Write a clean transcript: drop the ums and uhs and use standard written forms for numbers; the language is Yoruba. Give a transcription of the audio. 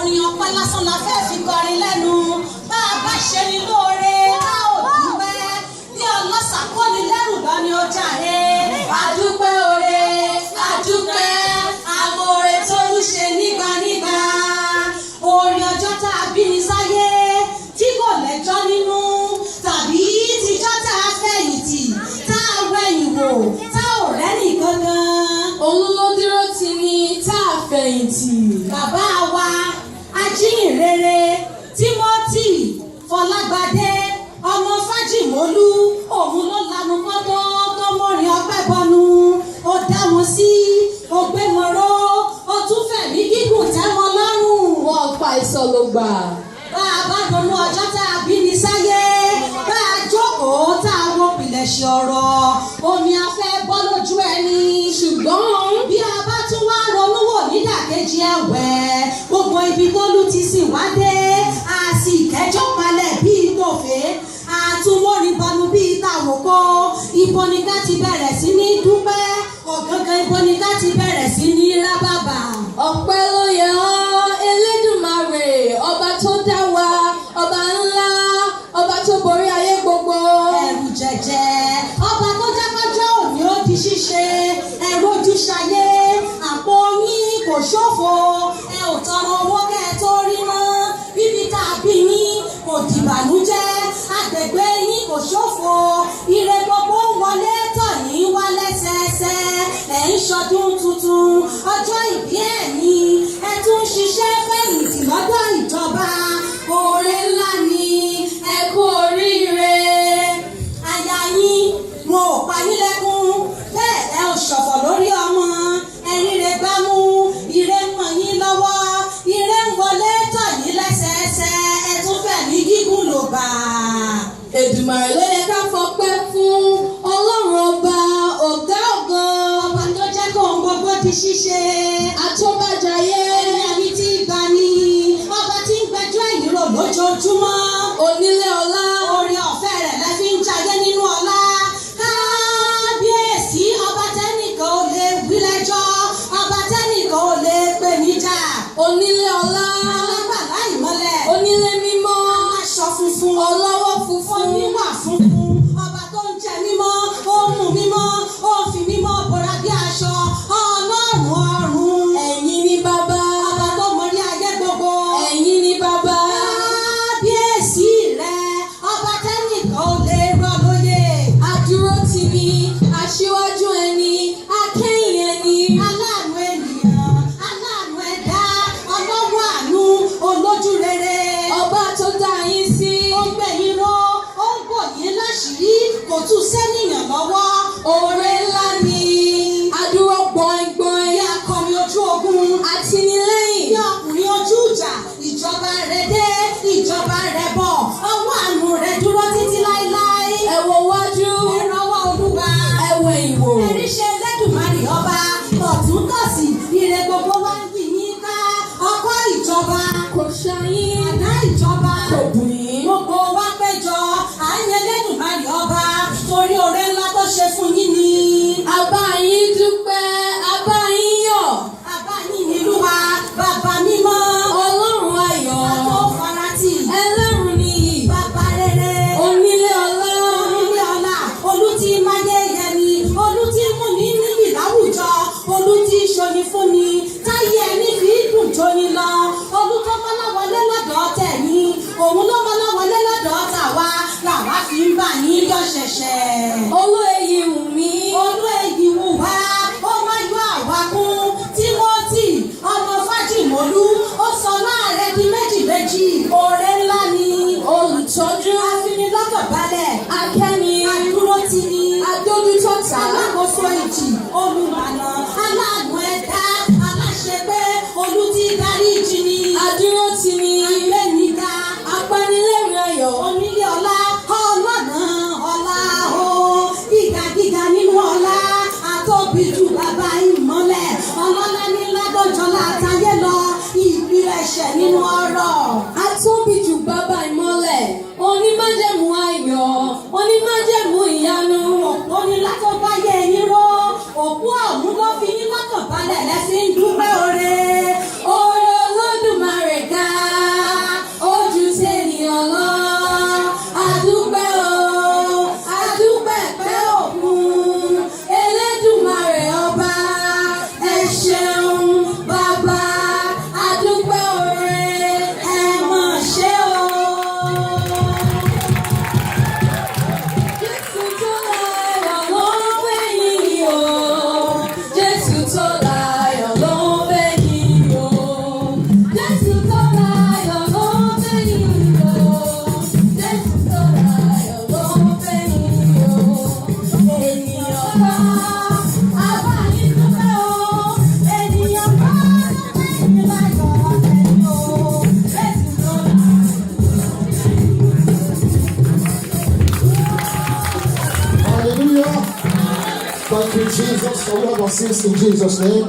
orin ọpẹ́ lásán la fẹ́ fi kọrin lẹ́nu bá a bá ṣe ní lóore a ò dúpẹ́ bí ọlọ́sà kò ní lẹ́rù lọ ni ó jàre. Adúpẹ́ oore adúpẹ́ amóore tó ń ṣe nígbànígbà orin ọjọ́ tá a bí ní sáyé tí kò lẹ́jọ́ nínú tàbí tíjọ́ tá a fẹ̀yìntì tá a wẹ̀yìn wò tá ò rẹ́nì gangan. Òun ló dúró tì ní tá a fẹ̀yìntì. Bàbá wa ajíhìnrere Timothy Fọlágbadé ọmọ Fájìmólú òun ló lanu mọ́tò tó mọ́rin ọpẹ́ bọnu ó dá wọn sí ó gbé wọn ró ó tún fẹ̀mí gígùn tẹ́ wọn lọ́rùn. Wọ́n pa ìsọ̀lọ̀ gbà. Bá a bá ronú ọjọ́ tá a bí ní sáyé bá a jókòó tá a wo pìlẹ̀ṣẹ̀ ọ̀rọ̀ omi afẹ́ bọ́ lójú ẹni. Ṣùgbọ́n bí a bá tún wá ronú wò nídàkejì ẹ̀wẹ̀ gbogbo ibi tó lù ti sìn wá dé a sì kẹjọ́ palẹ̀ bíi tòfé àtúmọ̀rin bọnu bíi tàwòkó ibo ni ká ti bẹ̀rẹ̀ sí ní dúpẹ́ ọ̀gángan ibo ni ká ti bẹ̀rẹ̀ sí ní rábàbà. ọpẹ́ ló yẹ ọ́ Elédùmarè ọba tó dá wa ọba ńlá ọba tó borí ayé gbogbo. Ẹ̀rù jẹ̀jẹ̀ ọba tó jákọ́jọ́ òní ó di ṣíṣe ẹ̀rù ojúṣayé àpò yín kò ṣòfò ẹ ò tọrọ owó kẹ́ ẹ tó rí mọ́ bíbí tá a bí yín kò dìbànújẹ́ agbègbè yín kò ṣòfò ire gbogbo ń wọlé tọ̀ yín wá lẹ́sẹẹsẹ ẹ̀ ń ṣọdún tuntun ọjọ́ ìbí ẹ̀yin ẹ tún ṣiṣẹ́ fẹ̀yìntì lọ́dọ̀ ìjọba oore ńlá ni ẹ kú oríire. Aya yín wọn ò pa yín lẹ́kún bẹ́ẹ̀ ẹ ò ṣọ̀fọ̀ lórí ọmọ ẹ̀rín rẹ̀ gbámú ire ń mọ̀ yín lọ́wọ́ ire ń wọlé tọ̀ yín lẹ́sẹẹsẹ ẹ tún fẹ̀mí gígùn ló bá. Èdùmàrè ló yẹ ká fọpẹ́ fún Ọlọ́run ọba ọ̀gá ògo. Ọba tó jẹ́ kó ń gbogbo di ṣíṣe. Àtọ́bàjáyé. Ẹni tí gbà ní ọba tí ń gbẹjọ́ ẹ̀yìn rò lójoojúmọ́. Onílé ọlá. Orí ọ̀fẹ́ rẹ̀ lẹ fi ń jayé nínú ọlá. Kábíyèsí ọba tẹ́nìkan ò lè wí lẹ́jọ́ ọba tẹ́nìkan ò lè pè níjà. Onílé ọlá. Alágbàlá ìmọ́lẹ̀. Onílé mímọ́. Aṣọ funfun. Ọlọ́wọ́ funfun. Oníwà funfun. Ọba tó ń jẹ mímọ́ ó mú mímọ́ ó fi mímọ́ bora bí aṣọ Ọlọ́run ọ̀run. Ẹ̀yin ni bàbá. Ọba tó mọrí ayé gbogbo. Ẹ̀yin ni bàbá. Kábíyèsí rẹ̀ ọba tẹ́nìkan ò lè rọ̀ lóyè. Adúró tì ní aṣíwájú ẹni akẹ́yìn ẹni. Aláàánú ènìyàn aláàánú ẹ̀dá ọlọ́wọ́ àánú olójú rere. Ọba tó dá yín sí. Ó gbé yín ró ó ń bò yín láṣìírí kò tún sẹ́nìyàn lọ́wọ́. Oore ńlá ni. Adúró gbọ̀ngbọ̀n. Bí akọni ojú ogun. Àtìlẹ́yìn. Bí ọkùnrin ojú ìjà ìjọba rẹ̀ dé ìjọba rẹ̀ bọ̀ ọwọ́ àánú rẹ̀ dúró títí láéláé. Ẹ wo wájú. Ẹ rọwọ́ Olúwa. Ẹ wo ìwò. Ẹ̀rí ṣe Elédùmarè ọba tọ̀tún tòsì ire gbogbo wá ń yí yín ká ọkọ̀ ìjọba. Kò ṣayín. Àdá ìjọba. Kò bùn yín. Gbogbo wa péjọ àyìn Elédùmarè ọba torí oore ńlá tó ṣe fún yín ni. Àbá yín dúpẹ́, àbá yín yọ̀. Bàbá yín nílùú wa bàbá mímọ́. Ọlọ́run ayọ̀. Àtó farati. Ẹlẹ́rù nìyí. Bàbá rere. Onílé ọlá. Onílé ọlá. Olú tí máyé yẹni. Olú tí mú ní níbi láwùjọ. Olú tí ṣoni fún ni. Táyé ẹni fi dùn jóni lọ. Olú tó mọ́lá wọlé lọ́dọ̀ tẹ̀yìn. Òun ló mọ́lá wọlé lọ́dọ̀ tàwa. Làwa fi ń bà yín yọ̀ ṣẹ̀ṣẹ̀. Olú èyí wù mí. Olú èyí wù wá. Ó máa yọ àwa kún. Timothy ọmọ Fájìmólú. Ó sọ láàrẹ̀ di méjì. Oore ńlá ni. Olùtọ́jú. Afinilọ́kànbalẹ̀. Akẹ́ni. Adúrótini. Adójútọ́ta. Alákòóso ìjì. Olùmọ̀nà. Aláàánú ẹ̀dá. Aláṣepé. Olú tí darí ìjì ni. Adúró tì ní. Agbẹ́niga. Apanilẹ́rìn ayọ̀. Onílé ọlá. Ọlọ́nà ọlá o. Gíga nínú ọlá. Àtóbi jù bàbá ìmọ́lẹ̀. Ọlọ́lá ní ládọ́jọ́lá àtayé lọ. Ìpilẹ̀ṣẹ̀ nínú ọrọ̀. Atóbi jù bàbá ìmọ́lẹ̀. Onímájẹ̀mú ayọ̀. Onímájẹ̀mú ìyanu. Òpó ní látọ́ bá yẹ ẹyin ró. Òpó ọ̀hún ló fi yín lọ́kàn balẹ̀ lẹ́sìn dúpẹ́ oore. Oore Olódùmarè ga. Jesus. We have our sins in Jesus' name.